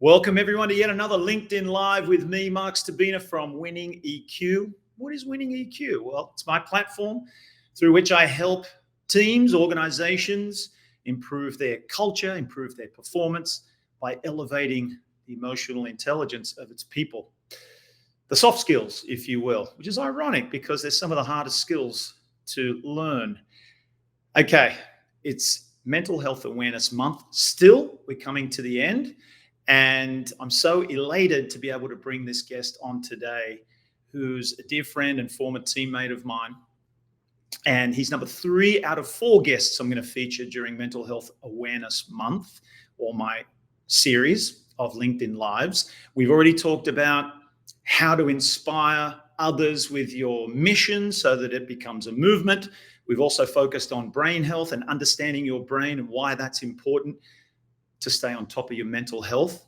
Welcome everyone to yet another LinkedIn Live with me, Mark Stabina from Winning EQ. What is Winning EQ? Well, it's my platform through which I help teams, organizations improve their culture, improve their performance by elevating the emotional intelligence of its people. The soft skills, if you will, which is ironic because they're some of the hardest skills to learn. Okay, it's Mental Health Awareness Month. Still, we're coming to the end. And I'm so elated to be able to bring this guest on today, who's a dear friend and former teammate of mine. And he's number 3 out of 4 guests I'm going to feature during Mental Health Awareness Month, or my series of LinkedIn Lives. We've already talked about how to inspire others with your mission so that it becomes a movement. We've also focused on brain health and understanding your brain and why that's important to stay on top of your mental health.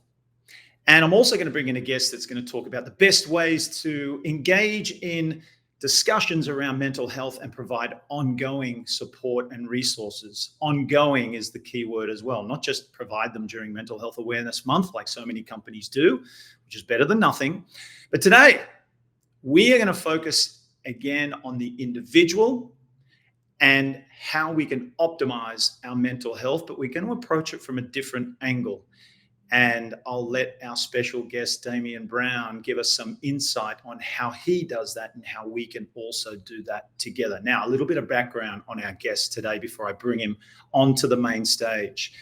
And I'm also going to bring in a guest that's going to talk about the best ways to engage in discussions around mental health and provide ongoing support and resources. Ongoing is the key word as well, not just provide them during Mental Health Awareness Month like so many companies do, which is better than nothing. But today, we are going to focus again on the individual and how we can optimize our mental health, but we're going to approach it from a different angle. And I'll let our special guest, Damian Brown, give us some insight on how he does that and how we can also do that together. Now, a little bit of background on our guest today before I bring him onto the main stage.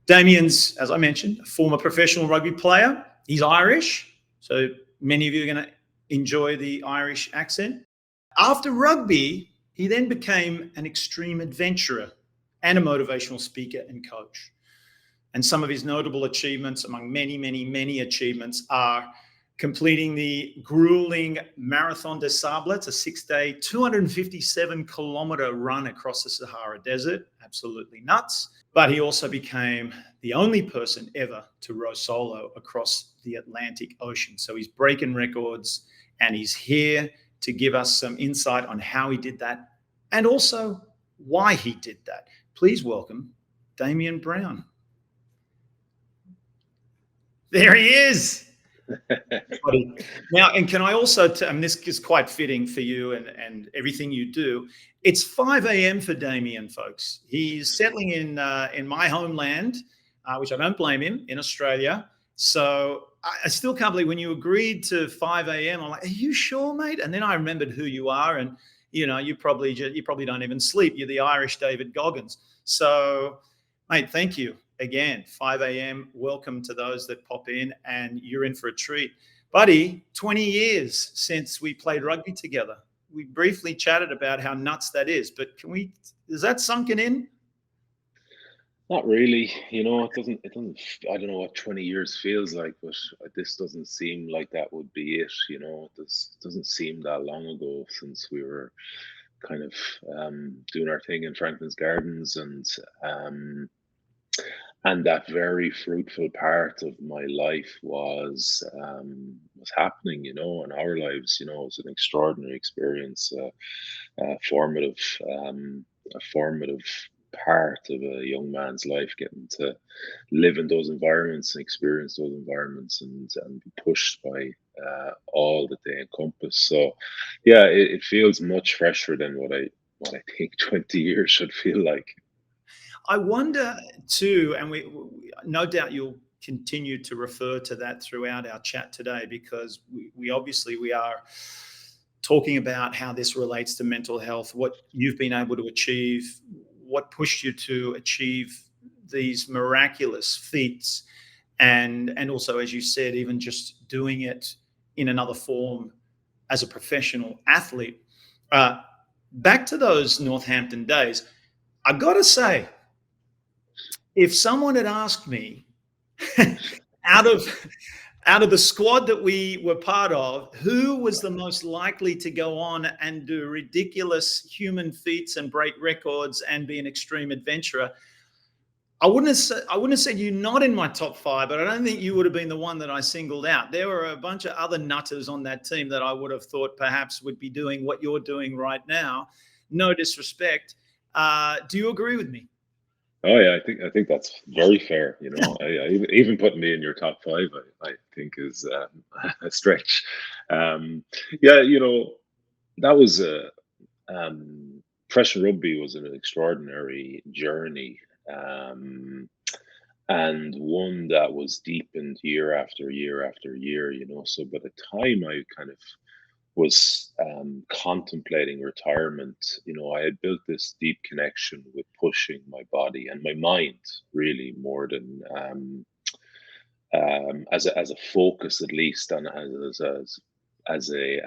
Damian's, as I mentioned, a former professional rugby player. He's Irish, so many of you are going to enjoy the Irish accent. After rugby, he then became an extreme adventurer and a motivational speaker and coach. And some of his notable achievements, among many, many, many achievements, are completing the grueling Marathon des Sables, a 6-day, 257-kilometer run across the Sahara Desert. Absolutely nuts. But he also became the only person ever to row solo across the Atlantic Ocean. So he's breaking records, and he's here to give us some insight on how he did that and also why he did that. Please welcome Damian Brown. There he is. Now, and can I also, and this is quite fitting for you and everything you do, it's 5 a.m. for Damian, folks. He's settling in my homeland, which I don't blame him, in Australia. So I still can't believe when you agreed to 5 a.m., I'm like, are you sure, mate? And then I remembered who you are. And, you know, you probably don't even sleep. You're the Irish David Goggins. So, mate, thank you again. 5 a.m. Welcome to those that pop in, and you're in for a treat. Buddy, 20 years since we played rugby together. We briefly chatted about how nuts that is, but is that sunken in? Not really, it doesn't, I don't know what 20 years feels like, but this doesn't seem like that would be it, This doesn't seem that long ago since we were kind of doing our thing in Franklin's Gardens, and that very fruitful part of my life was happening, in our lives. It was an extraordinary experience, formative, a formative part of a young man's life, getting to live in those environments and experience those environments and be pushed by all that they encompass. So yeah, it feels much fresher than what I think 20 years should feel like. I wonder too, and we no doubt you'll continue to refer to that throughout our chat today, because we are talking about how this relates to mental health, what you've been able to achieve, what pushed you to achieve these miraculous feats, and also, as you said, even just doing it in another form as a professional athlete. Back to those Northampton days, I got to say, if someone had asked me out of the squad that we were part of, who was the most likely to go on and do ridiculous human feats and break records and be an extreme adventurer, I wouldn't have said you're not in my top 5, but I don't think you would have been the one that I singled out. There were a bunch of other nutters on that team that I would have thought perhaps would be doing what you're doing right now. No disrespect. Do you agree with me? Oh yeah, I think that's very fair. Even putting me in your top five, I think is a stretch. Um, yeah, that was a professional rugby was an extraordinary journey, and one that was deepened year after year after year. So by the time I kind of was contemplating retirement, I had built this deep connection with pushing my body and my mind, really, more than as a focus, at least, and as a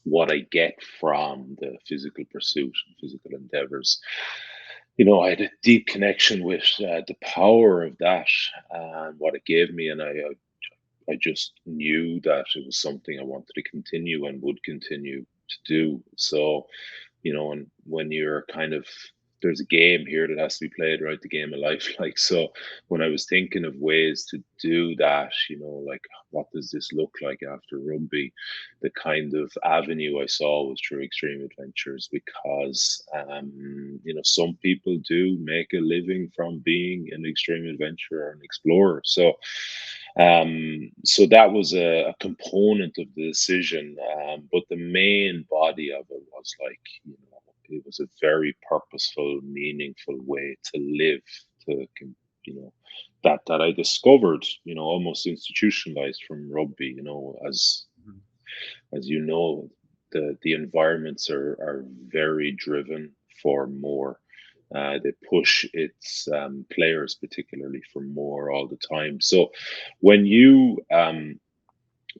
what I get from the physical pursuit, physical endeavors. I had a deep connection with the power of that and what it gave me, and I just knew that it was something I wanted to continue and would continue to do. So, and when you're kind of there's a game here that has to be played, right? The game of life. Like, so when I was thinking of ways to do that, like what does this look like after rugby? The kind of avenue I saw was through extreme adventures, because some people do make a living from being an extreme adventurer and explorer. So that was a component of the decision, but the main body of it was like, it was a very purposeful, meaningful way to live, to, that I discovered, almost institutionalized from rugby, as the environments are very driven for more. They push its players particularly for more all the time. So when you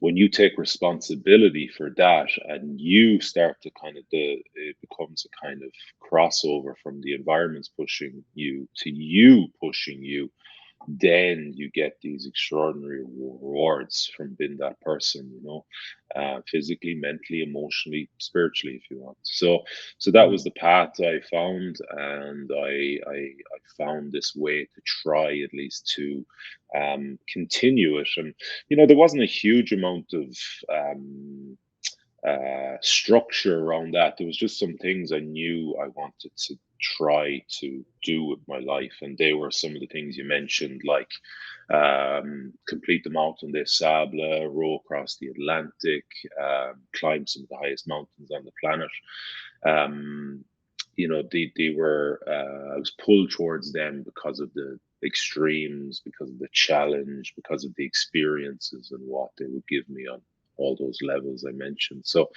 when you take responsibility for that, and you start to it becomes a kind of crossover from the environments pushing you to you pushing you, then you get these extraordinary rewards from being that person, physically, mentally, emotionally, spiritually, if you want. So that Mm. was the path I found, and I found this way to try, at least, to continue it. And there wasn't a huge amount of structure around that. There was just some things I knew I wanted to try to do with my life, and they were some of the things you mentioned, like complete the Mountain de Sable, row across the Atlantic, climb some of the highest mountains on the planet. Um, they were I was pulled towards them because of the extremes, because of the challenge, because of the experiences and what they would give me on all those levels I mentioned. So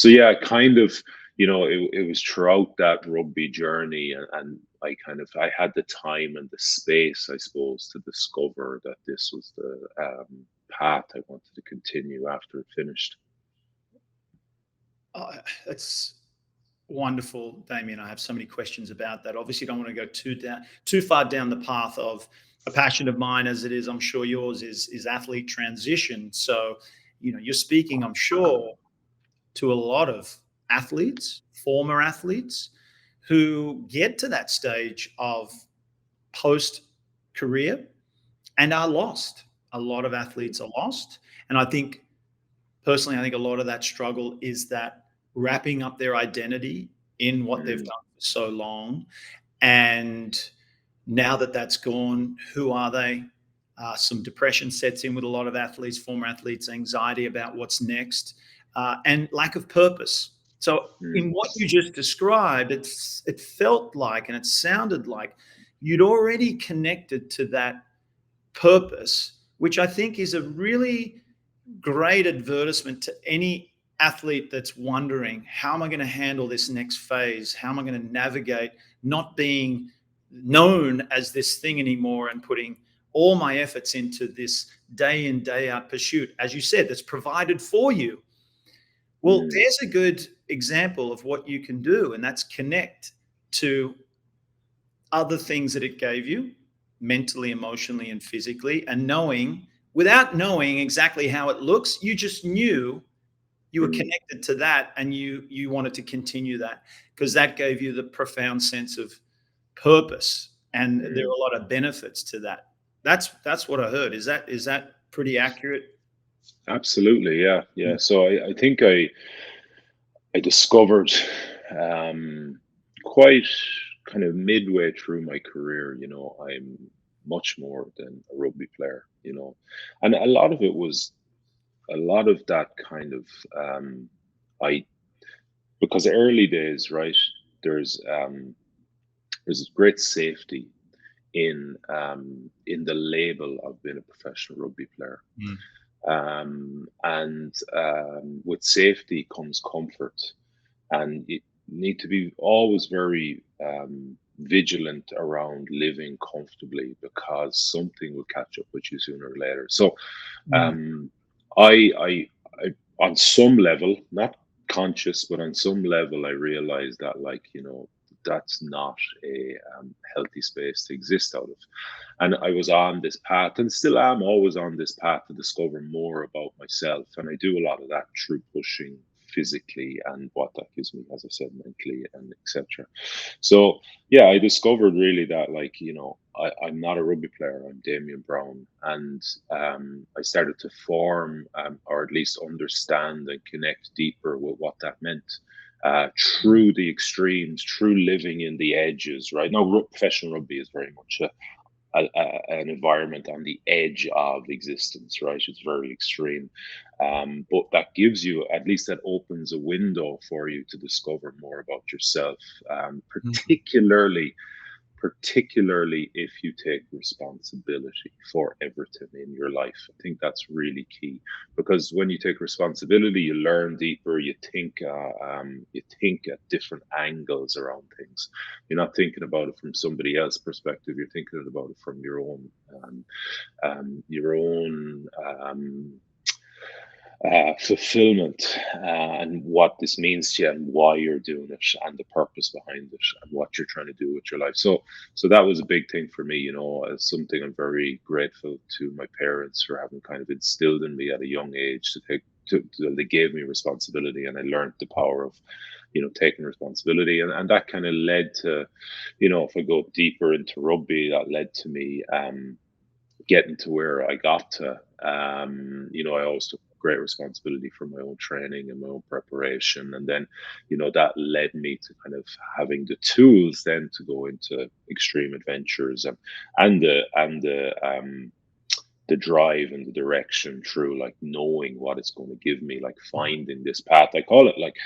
yeah, kind of, it was throughout that rugby journey, and I had the time and the space, I suppose, to discover that this was the path I wanted to continue after it finished. That's wonderful, Damien. I have so many questions about that. Obviously, don't want to go too far down the path of a passion of mine, as it is. I'm sure yours is athlete transition. So, you're speaking, I'm sure, to a lot of athletes, former athletes, who get to that stage of post career and are lost. A lot of athletes are lost. And I think, personally, I think a lot of that struggle is that wrapping up their identity in what they've Mm, done for so long. And now that that's gone, who are they? Some depression sets in with a lot of athletes, former athletes, anxiety about what's next, and lack of purpose. So, mm, in what you just described, it felt like and it sounded like you'd already connected to that purpose, which I think is a really great advertisement to any athlete that's wondering, how am I going to handle this next phase? How am I going to navigate not being known as this thing anymore and putting all my efforts into this day in, day out pursuit, as you said, that's provided for you? Well, mm, there's a good example of what you can do, and that's connect to other things that it gave you mentally, emotionally, and physically, and knowing, without knowing exactly how it looks, you just knew you were mm, connected to that, and you wanted to continue that because that gave you the profound sense of purpose, and there are mm. a lot of benefits to that. That's what I heard. Is that pretty accurate? Absolutely, yeah, yeah. Mm. So I think I discovered um, quite. kind of midway through my career, I'm much more than a rugby player, and a lot of it was a lot of that kind of I because early days, right? There's there's great safety in the label of being a professional rugby player. Mm. And with safety comes comfort, and you need to be always very vigilant around living comfortably because something will catch up with you sooner or later. So Mm. um, I, on some level, not conscious, but on some level, I realized that, like, that's not a healthy space to exist out of. And I was on this path, and still am always on this path to discover more about myself. And I do a lot of that through pushing physically and what that gives me, as I said, mentally and etc. So yeah, I discovered really that, like, I'm not a rugby player. I'm Damien Brown, and I started to form, or at least understand and connect deeper with what that meant. Through the extremes, through living in the edges, right? Now, professional rugby is very much an environment on the edge of existence, right? It's very extreme. But that gives you, at least that opens a window for you to discover more about yourself, Mm. particularly if you take responsibility for everything in your life. I think that's really key, because when you take responsibility, you learn deeper. You think at different angles around things. You're not thinking about it from somebody else's perspective. You're thinking about it from um, your own fulfillment, and what this means to you and why you're doing it and the purpose behind it and what you're trying to do with your life. So that was a big thing for me, as something I'm very grateful to my parents for having kind of instilled in me at a young age to take. They gave me responsibility, and I learned the power of, taking responsibility, and that kind of led to, if I go deeper into rugby, that led to me getting to where I got to. I always took great responsibility for my own training and my own preparation. And then, that led me to kind of having the tools then to go into extreme adventures, and the drive and the direction through, like, knowing what it's going to give me, like finding this path. I call it, like,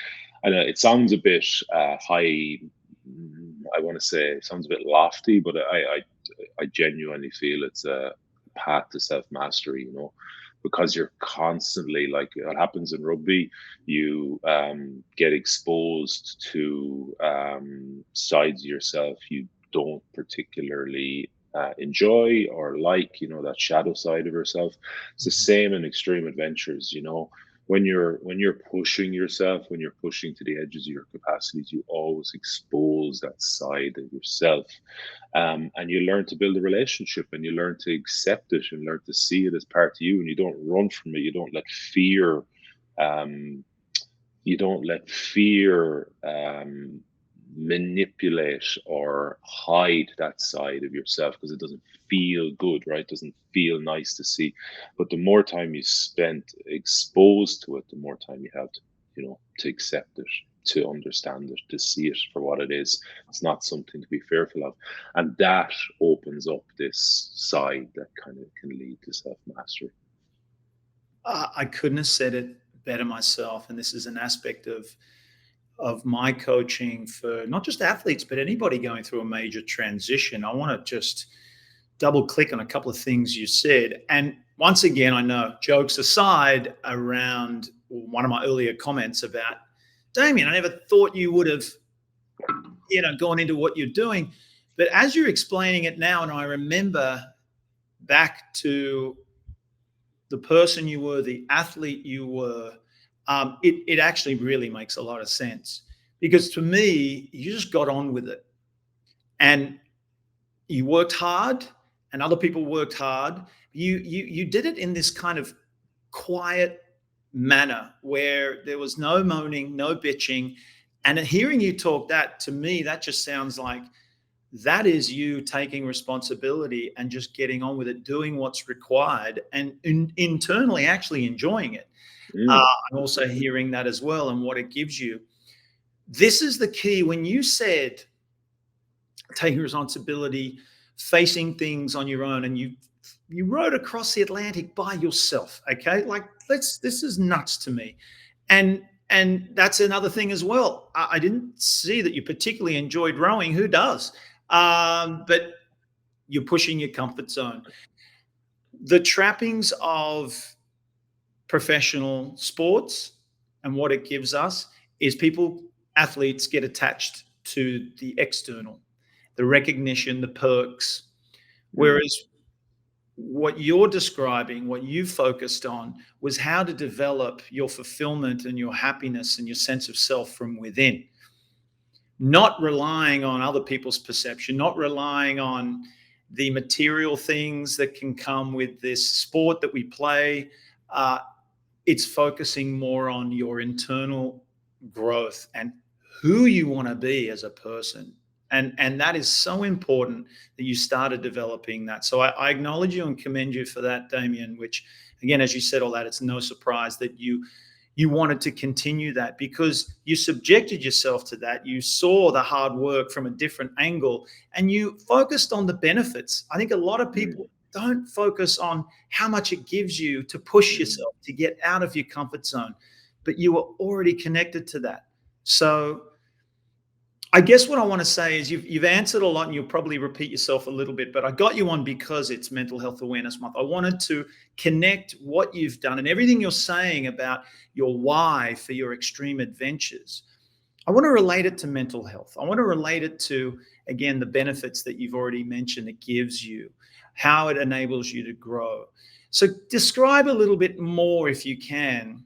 I know it sounds a bit high. I want to say it sounds a bit lofty, but I genuinely feel it's a path to self mastery. Because you're constantly, like, what happens in rugby, you get exposed to sides of yourself you don't particularly enjoy or like, that shadow side of yourself. It's the same in extreme adventures. When you're pushing yourself, when you're pushing to the edges of your capacities, you always expose that side of yourself, and you learn to build a relationship, and you learn to accept it and learn to see it as part of you, and you don't run from it. Um, you don't let fear manipulate or hide that side of yourself, because it doesn't feel good, right? It doesn't feel nice to see. But the more time you spend exposed to it, the more time you have to accept it, to understand it, to see it for what it is. It's not something to be fearful of. And that opens up this side that kind of can lead to self mastery. I couldn't have said it better myself. And this is an aspect of my coaching for not just athletes, but anybody going through a major transition. I want to just double click on a couple of things you said. And once again, I know, jokes aside, around one of my earlier comments about, Damien, I never thought you would have, gone into what you're doing. But as you're explaining it now, and I remember back to the person you were, the athlete you were, it actually really makes a lot of sense. Because to me, you just got on with it, and you worked hard, and other people worked hard. You did it in this kind of quiet manner where there was no moaning, no bitching. And hearing you talk, that to me, that just sounds like that is you taking responsibility and just getting on with it, doing what's required, and internally actually enjoying it. Mm, I'm also hearing that as well, and what it gives you. This is the key. When you said taking responsibility, facing things on your own, and you rode across the Atlantic by yourself. Okay, like this is nuts to me, and that's another thing as well. I didn't see that you particularly enjoyed rowing. Who does? But you're pushing your comfort zone. The trappings of professional sports and what it gives us is people, athletes get attached to the external, the recognition, the perks. mm, Whereas what you're describing, what you focused on, was how to develop your fulfillment and your happiness and your sense of self from within, not relying on other people's perception, not relying on the material things that can come with this sport that we play. Uh, it's focusing more on your internal growth and who you want to be as a person. And that is so important that you started developing that. So I acknowledge you and commend you for that, Damien, which again, as you said all that, it's no surprise that you wanted to continue that because you subjected yourself to that. You saw the hard work from a different angle and you focused on the benefits. I think a lot of mm, people don't focus on how much it gives you to push mm, yourself to get out of your comfort zone, but you were already connected to that. So I guess what I want to say is you've answered a lot and you'll probably repeat yourself a little bit, but I got you on because it's Mental Health Awareness Month. I wanted to connect what you've done and everything you're saying about your why for your extreme adventures. I want to relate it to mental health. I want to relate it to, again, the benefits that you've already mentioned it gives you, how it enables you to grow. So describe a little bit more, if you can,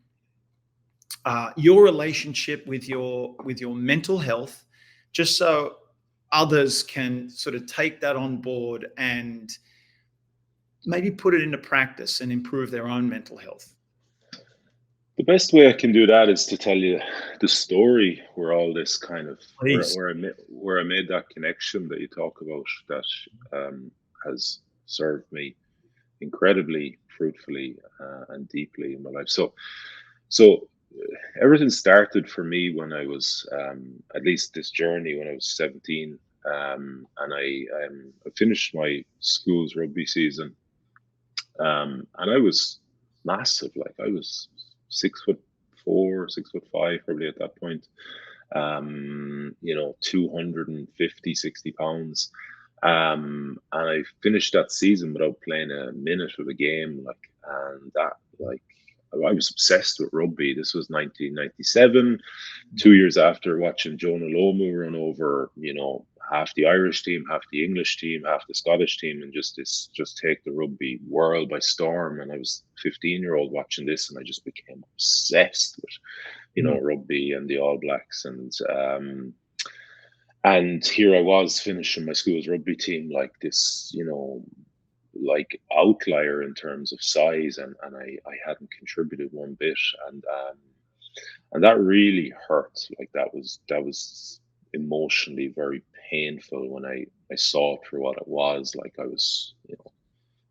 your relationship with your mental health, just so others can sort of take that on board and maybe put it into practice and improve their own mental health. The best way I can do that is to tell you the story where all this kind of Please. where I made that connection that you talk about that has served me incredibly fruitfully and deeply in my life. So everything started for me when I was at least this journey when I was 17, and I finished my school's rugby season, and I was massive. Like I was 6'4", 6'5", probably at that point. 250, 60 pounds. And I finished that season without playing a minute of a game. And that, like, I was obsessed with rugby. This was 1997, 2 years after watching Jonah Lomu run over, half the Irish team, half the English team, half the Scottish team, and just take the rugby world by storm. And I was 15-year-old watching this, and I just became obsessed with, Mm. rugby and the All Blacks. And here I was finishing my school's rugby team like this, like outlier in terms of size, and I hadn't contributed one bit, and that really hurt. Like that was emotionally very painful when I saw it for what it was. Like I was,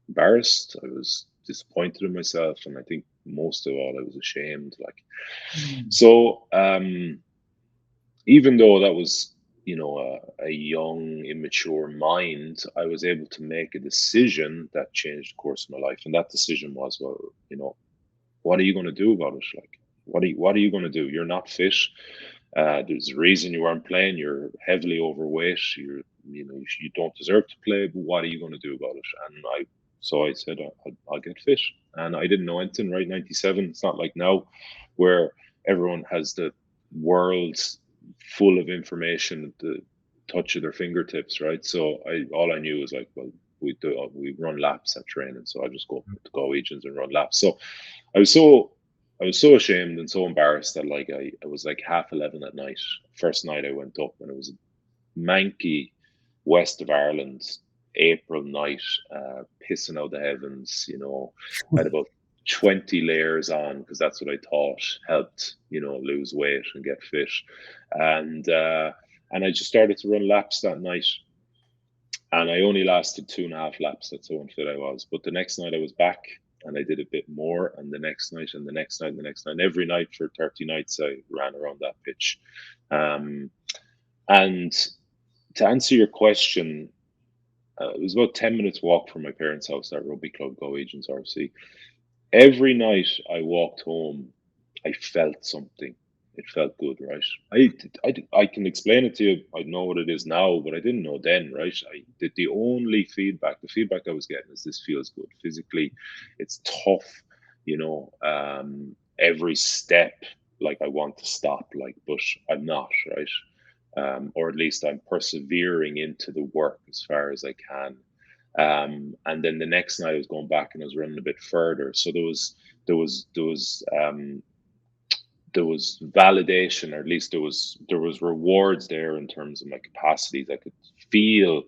embarrassed. I was disappointed in myself, and I think most of all, I was ashamed. Like Mm. so, even though that was, a young, immature mind, I was able to make a decision that changed the course of my life, and that decision was, well, what are you going to do about it? Like, what are you going to do? You're not fit. There's a reason you aren't playing. You're heavily overweight. You don't deserve to play. But what are you going to do about it? And so I said, I'll get fit. And I didn't know anything. Right, 97. It's not like now, where everyone has the world full of information at the touch of their fingertips. Right. So all I knew was like, well, we run laps at training, so I just go to Go Regions and run laps. So I was so I was so ashamed and so embarrassed that like I was like 11:30 at night. First night I went up, and it was a manky west of Ireland April night, pissing out the heavens. I had about 20 layers on because that's what I thought helped, lose weight and get fit. And I just started to run laps that night, and I only lasted 2.5 laps. That's how unfit I was. But the next night I was back, and I did a bit more, and the next night, and the next night, and the next night, and every night for 30 nights I ran around that pitch. Um, and To answer your question, it was about 10 minutes walk from my parents' house, that rugby club, Go Agents RC. Every night I walked home, I felt something. It felt good, right? I can explain it to you. I know what it is now, but I didn't know then, right? The only feedback, the feedback I was getting is this feels good physically. It's tough, every step, like I want to stop, like, but I'm not, right? Or at least I'm persevering into the work as far as I can. And then the next night I was going back and I was running a bit further. So there was there was there was validation, or at least there was rewards there in terms of my capacities. I could feel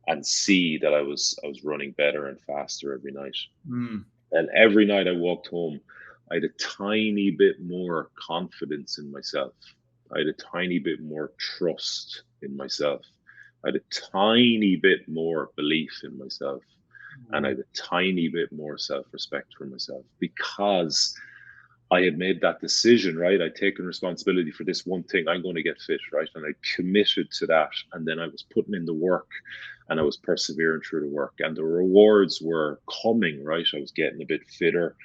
and see that I was running better and faster every night. Mm. And every night I walked home, I had a tiny bit more confidence in myself. I had a tiny bit more trust in myself. I had a tiny bit more belief in myself. And I Mm. had a tiny bit more self respect for myself because I had made that decision, right? I'd taken responsibility for this one thing. I'm going to get fit, right? And I committed to that. And then I was putting in the work and I was persevering through the work. And the rewards were coming, right? I was getting a bit fitter.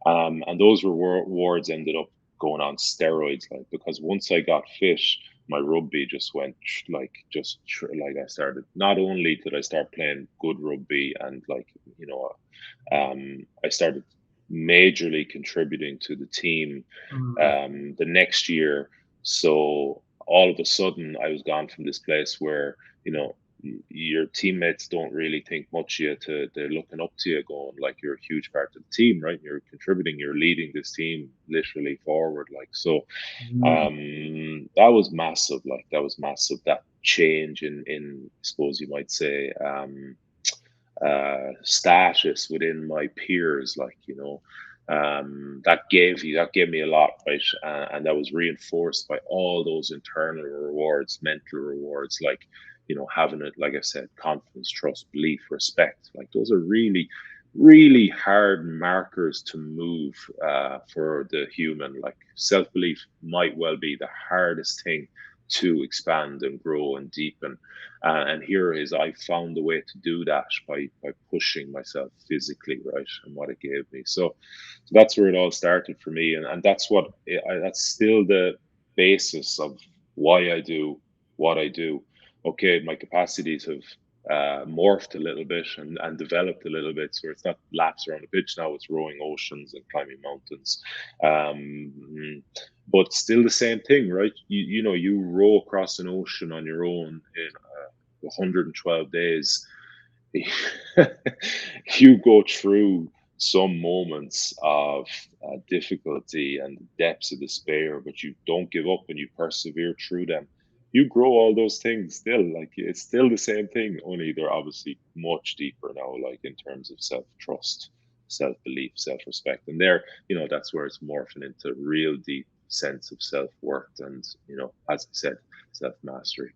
And those rewards ended up going on steroids, like, because once I got fit, my rugby just went like I started. Not only did I start playing good rugby and, like, you know, I started majorly contributing to the team Mm. the next year. So all of a sudden, I was gone from this place where, your teammates don't really think much of you, to they're looking up to you, going like you're a huge part of the team, right? You're contributing, you're leading this team literally forward, like. So Mm. that was massive, like that was massive, that change in, I suppose you might say, status within my peers, like, that gave me a lot, right? And that was reinforced by all those internal rewards, mental rewards, like, having it, like I said, confidence, trust, belief, respect. Like, those are really, really hard markers to move for the human. Like, self belief might well be the hardest thing to expand and grow and deepen. And here is, I found a way to do that by pushing myself physically, right, and what it gave me. So that's where it all started for me, and that's still the basis of why I do what I do. Okay, my capacities have morphed a little bit and developed a little bit. So it's not laps around the pitch now; it's rowing oceans and climbing mountains. But still the same thing, right? You row across an ocean on your own in 112 days. You go through some moments of difficulty and depths of despair, but you don't give up and you persevere through them. You grow all those things still. Like, it's still the same thing, only they're obviously much deeper now, like in terms of self trust, self belief, self respect. And that's where it's morphing into real deep sense of self worth and, as I said, self mastery.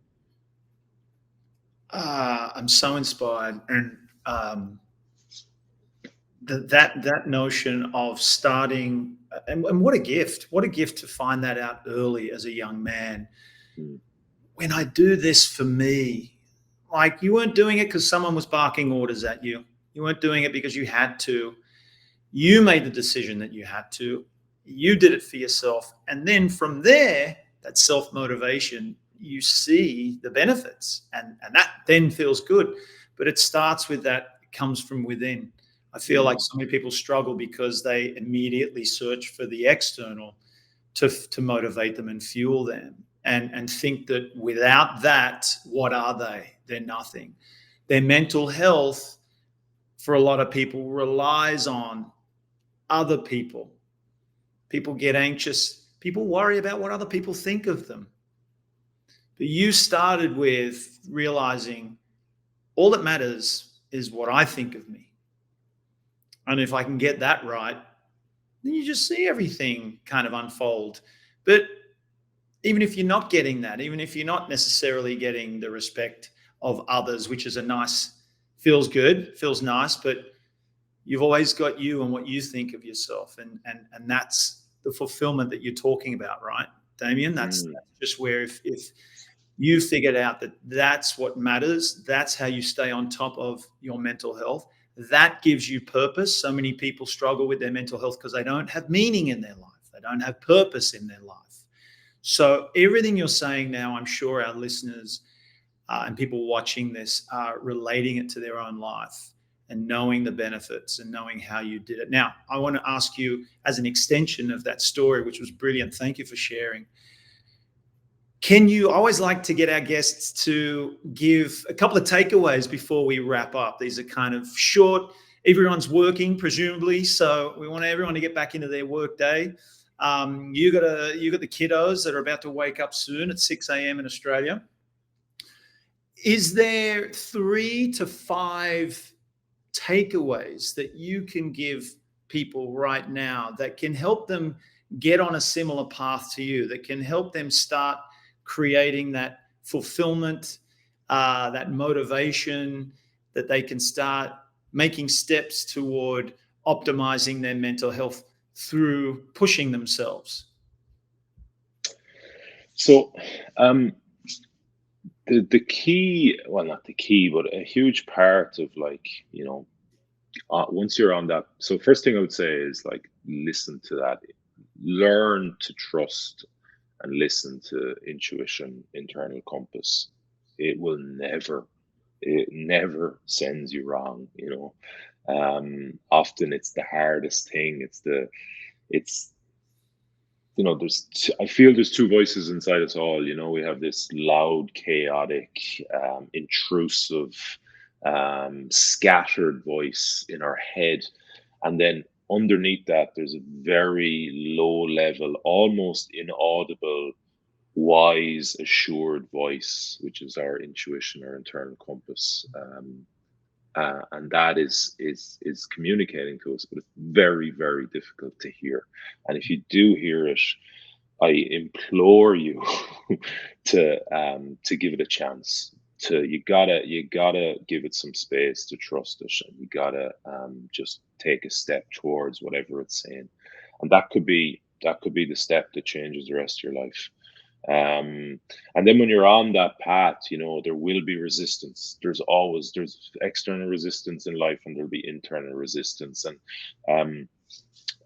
I'm so inspired, and that notion of starting, and what a gift to find that out early as a young man. Mm, When I do this for me, like, you weren't doing it because someone was barking orders at you. You weren't doing it because you had to. You made the decision that you had to. You did it for yourself. And then from there, that self motivation, you see the benefits, and that then feels good. But it starts with that, it comes from within. I feel like mm, so many people struggle because they immediately search for the external to motivate them and fuel them, and think that without that, what are they? They're nothing. Their mental health, for a lot of people, relies on other people. People get anxious. People worry about what other people think of them. But you started with realizing all that matters is what I think of me. And if I can get that right, then you just see everything kind of unfold. But even if you're not getting that, even if you're not necessarily getting the respect of others, which is a nice, feels good, feels nice, but you've always got you and what you think of yourself, and that's the fulfillment that you're talking about, right, Damien? That's mm. just where, if You figured out that that's what matters. That's how you stay on top of your mental health. That gives you purpose. So many people struggle with their mental health because they don't have meaning in their life, they don't have purpose in their life. So, everything you're saying now, I'm sure our listeners and people watching this are relating it to their own life and knowing the benefits and knowing how you did it. Now, I want to ask you, as an extension of that story, which was brilliant, thank you for sharing. Can you, I always like to get our guests to give a couple of takeaways before we wrap up. These are kind of short. Everyone's working, presumably, so we want everyone to get back into their work day. You got the kiddos that are about to wake up soon at 6 a.m. in Australia. Is there 3 to 5 takeaways that you can give people right now that can help them get on a similar path to you, that can help them start creating that fulfillment, that motivation, that they can start making steps toward optimizing their mental health through pushing themselves? So, the key, well, not the key, but a huge part of, like, once you're on that. So first thing I would say is, like, listen to that, learn to trust and listen to intuition, internal compass. It will never, it never sends you wrong. Often it's the hardest thing. It's I feel there's two voices inside us all. We have this loud, chaotic, intrusive, scattered voice in our head, and then underneath that there's a very low level, almost inaudible, wise, assured voice, which is our intuition, our internal compass. And that is communicating to us, but it's very, very difficult to hear. And if you do hear it, I implore you to give it a chance. You gotta give it some space to trust it, and you gotta just take a step towards whatever it's saying, and that could be the step that changes the rest of your life. And then when you're on that path, there will be resistance. There's external resistance in life, and there'll be internal resistance. Um,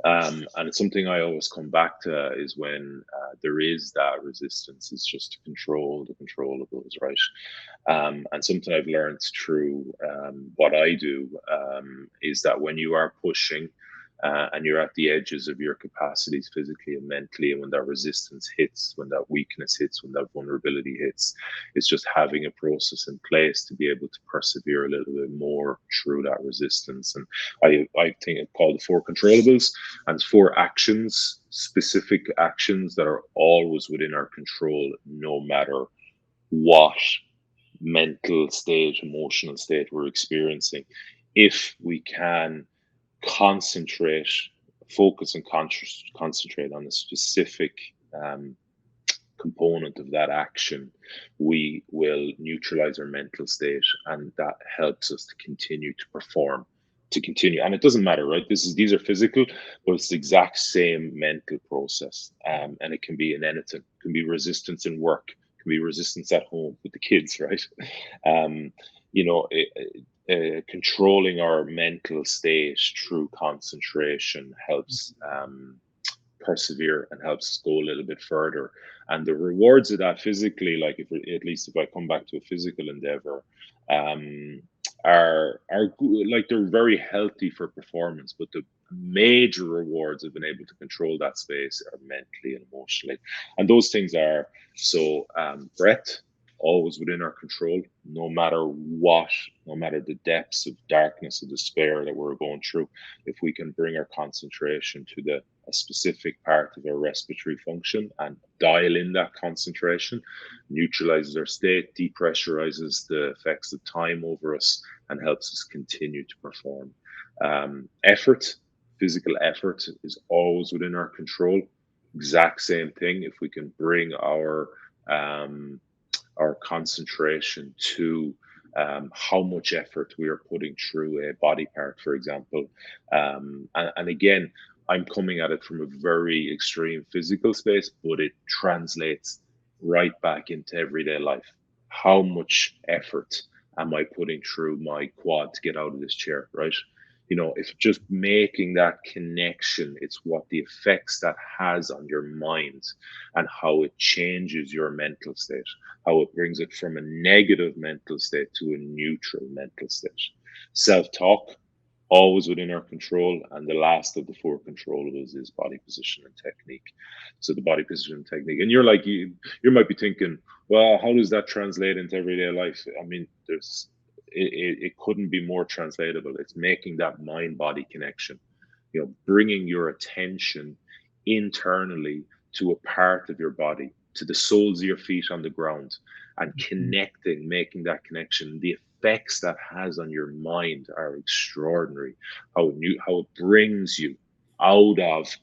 and it's something I always come back to, is when there is that resistance, it's just to control the controllables, right? And something I've learned through what I do is that when you are pushing and you're at the edges of your capacities physically and mentally, and when that resistance hits, when that weakness hits, when that vulnerability hits, it's just having a process in place to be able to persevere a little bit more through that resistance. And I think it's called the four controllables, and it's four actions, specific actions that are always within our control, no matter what mental state, emotional state we're experiencing. If we can concentrate, focus, and concentrate on a specific um, component of that action, we will neutralize our mental state, and that helps us to continue to perform, to continue. And it doesn't matter, right? These are physical, but it's the exact same mental process, and it can be in anything. It can be resistance in work, it can be resistance at home with the kids, right? um, Controlling our mental state through concentration helps persevere and helps us go a little bit further. And the rewards of that physically, like, if at least if I come back to a physical endeavor, um, are good, like, they're very healthy for performance. But the major rewards of being able to control that space are mentally and emotionally, and those things are, so breath, always within our control, no matter what, no matter the depths of darkness or despair that we're going through. If we can bring our concentration to a specific part of our respiratory function and dial in that concentration, neutralizes our state, depressurizes the effects of time over us, and helps us continue to perform. Effort, physical effort, is always within our control. Exact same thing. If we can bring our concentration to how much effort we are putting through a body part, for example. And again, I'm coming at it from a very extreme physical space, but it translates right back into everyday life. How much effort am I putting through my quad to get out of this chair, right? If just making that connection, it's what the effects that has on your mind and how it changes your mental state, how it brings it from a negative mental state to a neutral mental state. Self talk, always within our control. And the last of the four controllables is body position and technique. So the body position and technique. And you're like, you might be thinking, well, how does that translate into everyday life? I mean, it couldn't be more translatable. It's making that mind body connection, bringing your attention internally to a part of your body, to the soles of your feet on the ground, and connecting, making that connection. The effects that has on your mind are extraordinary. How it brings you out of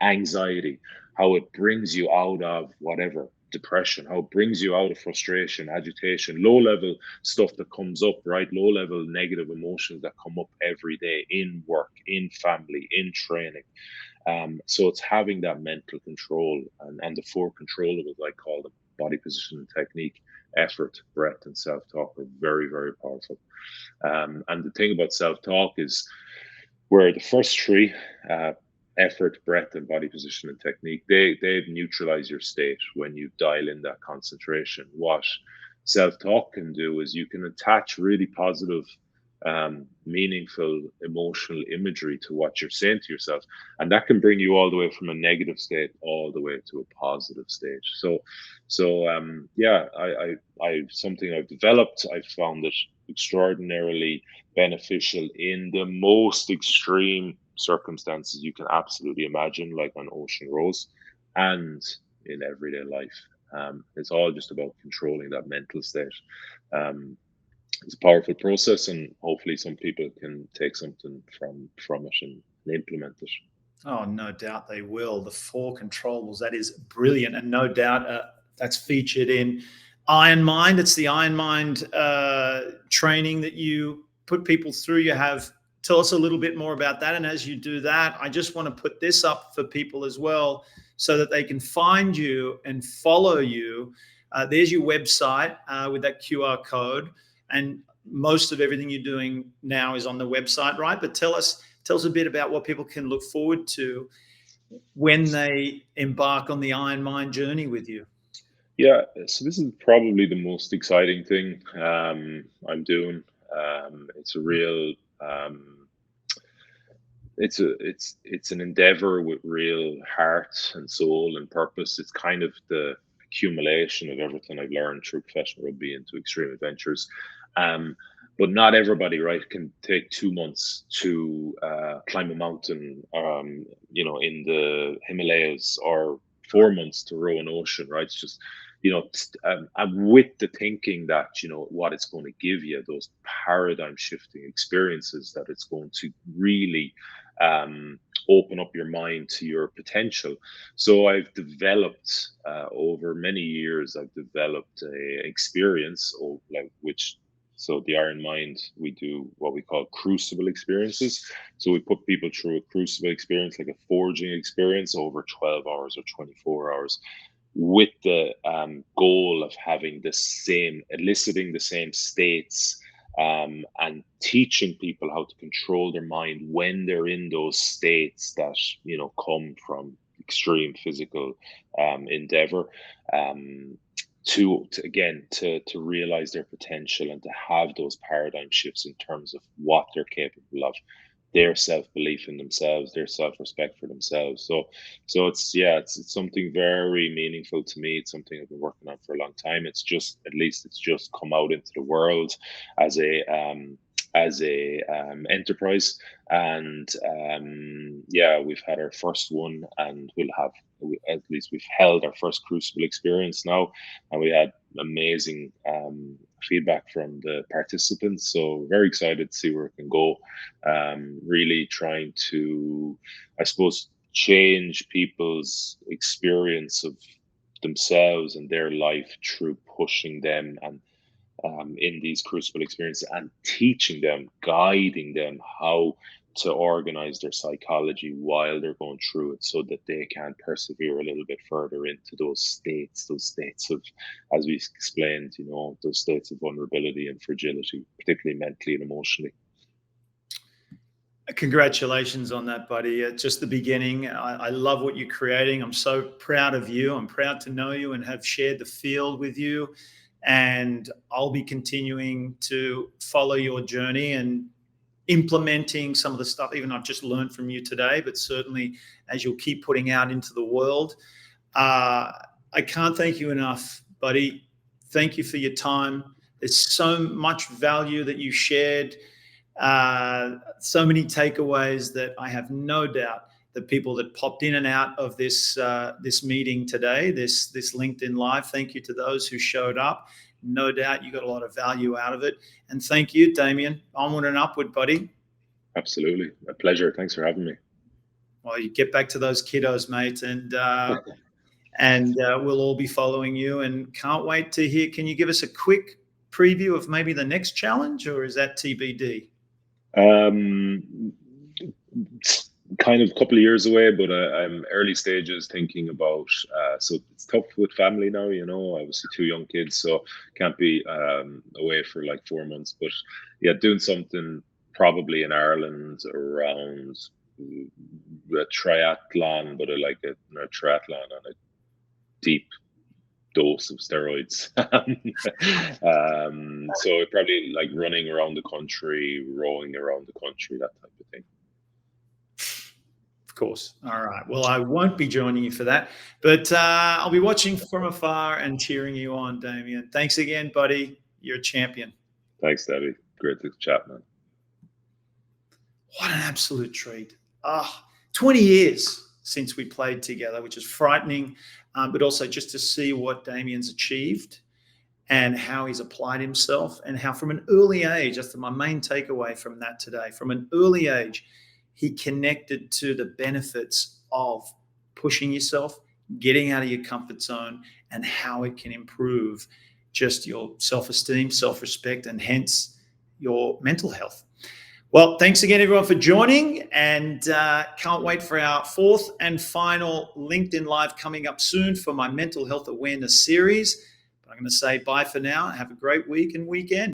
anxiety, how it brings you out of whatever depression, how it brings you out of frustration, agitation, low level stuff that comes up, right? Low level negative emotions that come up every day in work, in family, in training. So it's having that mental control, and the four controllables, I call them: body position and technique, effort, breath, and self talk, are very, very powerful. And the thing about self talk is, where the first three, effort, breath, and body position and technique, they neutralize your state when you dial in that concentration. What self talk can do is you can attach really positive, meaningful, emotional imagery to what you're saying to yourself, and that can bring you all the way from a negative state all the way to a positive state. So yeah, I something I've developed. I found it extraordinarily beneficial in the most extreme circumstances you can absolutely imagine, like on ocean rows, and in everyday life. It's all just about controlling that mental state. Um, it's a powerful process, and hopefully, some people can take something from it and implement it. Oh, no doubt they will. The four controllables, that is brilliant. And no doubt that's featured in Iron Mind. It's the Iron Mind training that you put people through. You have, tell us a little bit more about that. And as you do that, I just want to put this up for people as well so that they can find you and follow you. There's your website with that QR code. And most of everything you're doing now is on the website, right? But tell us a bit about what people can look forward to when they embark on the Iron Mind journey with you. Yeah, so this is probably the most exciting thing I'm doing. It's a real it's an endeavor with real heart and soul and purpose. It's kind of the accumulation of everything I've learned through professional rugby into extreme adventures. Um, but not everybody, right, can take 2 months to climb a mountain, in the Himalayas, or 4 months to row an ocean, right? It's just, I'm with the thinking that, what it's going to give you, those paradigm shifting experiences, that it's going to really open up your mind to your potential. So I've developed, over many years, I've developed a experience, or like which. So the Iron Mind, we do what we call crucible experiences. So we put people through a crucible experience, like a forging experience, over 12 hours or 24 hours, with the goal of having the same, eliciting the same states, and teaching people how to control their mind when they're in those states that come from extreme physical endeavor, to again to realize their potential and to have those paradigm shifts in terms of what they're capable of, their self-belief in themselves, their self-respect for themselves. So it's, yeah, it's something very meaningful to me. It's something I've been working on for a long time. It's just, at least it's just come out into the world as a enterprise. And yeah, we've had our first one, and we'll have, at least we've held our first crucible experience now, and we had amazing feedback from the participants. So very excited to see where it can go. Really trying to, I suppose, change people's experience of themselves and their life through pushing them, and in these crucible experiences, and teaching them, guiding them how to organize their psychology while they're going through it so that they can persevere a little bit further into those states of, as we explained, those states of vulnerability and fragility, particularly mentally and emotionally. Congratulations on that, buddy. Just the beginning. I love what you're creating. I'm so proud of you. I'm proud to know you and have shared the field with you. And I'll be continuing to follow your journey and implementing some of the stuff, even I've just learned from you today, but certainly as you'll keep putting out into the world. I can't thank you enough, buddy. Thank you for your time. There's so much value that you shared. So many takeaways that I have no doubt the people that popped in and out of this meeting today, this LinkedIn Live, thank you to those who showed up. No doubt you got a lot of value out of it. And thank you, Damien. Onward and upward, buddy. Absolutely. A pleasure. Thanks for having me. Well, you get back to those kiddos, mate, and we'll all be following you and can't wait to hear. Can you give us a quick preview of maybe the next challenge, or is that TBD? Kind of a couple of years away, but I'm early stages thinking about, so it's tough with family now, obviously 2 young kids, so can't be away for like 4 months, but yeah, doing something probably in Ireland around a triathlon, but like a triathlon on a deep dose of steroids. So probably like running around the country, rowing around the country, that type of thing. Of course. All right. Well, I won't be joining you for that, but I'll be watching from afar and cheering you on, Damien. Thanks again, buddy. You're a champion. Thanks, Debbie. Great to chat, man. What an absolute treat. 20 years since we played together, which is frightening, but also just to see what Damien's achieved and how he's applied himself, and how from an early age, that's my main takeaway from that today, from an early age, he connected to the benefits of pushing yourself, getting out of your comfort zone, and how it can improve just your self-esteem, self-respect, and hence your mental health. Well, thanks again, everyone, for joining, and can't wait for our 4th and final LinkedIn Live coming up soon for my mental health awareness series. But I'm going to say bye for now. Have a great week and weekend.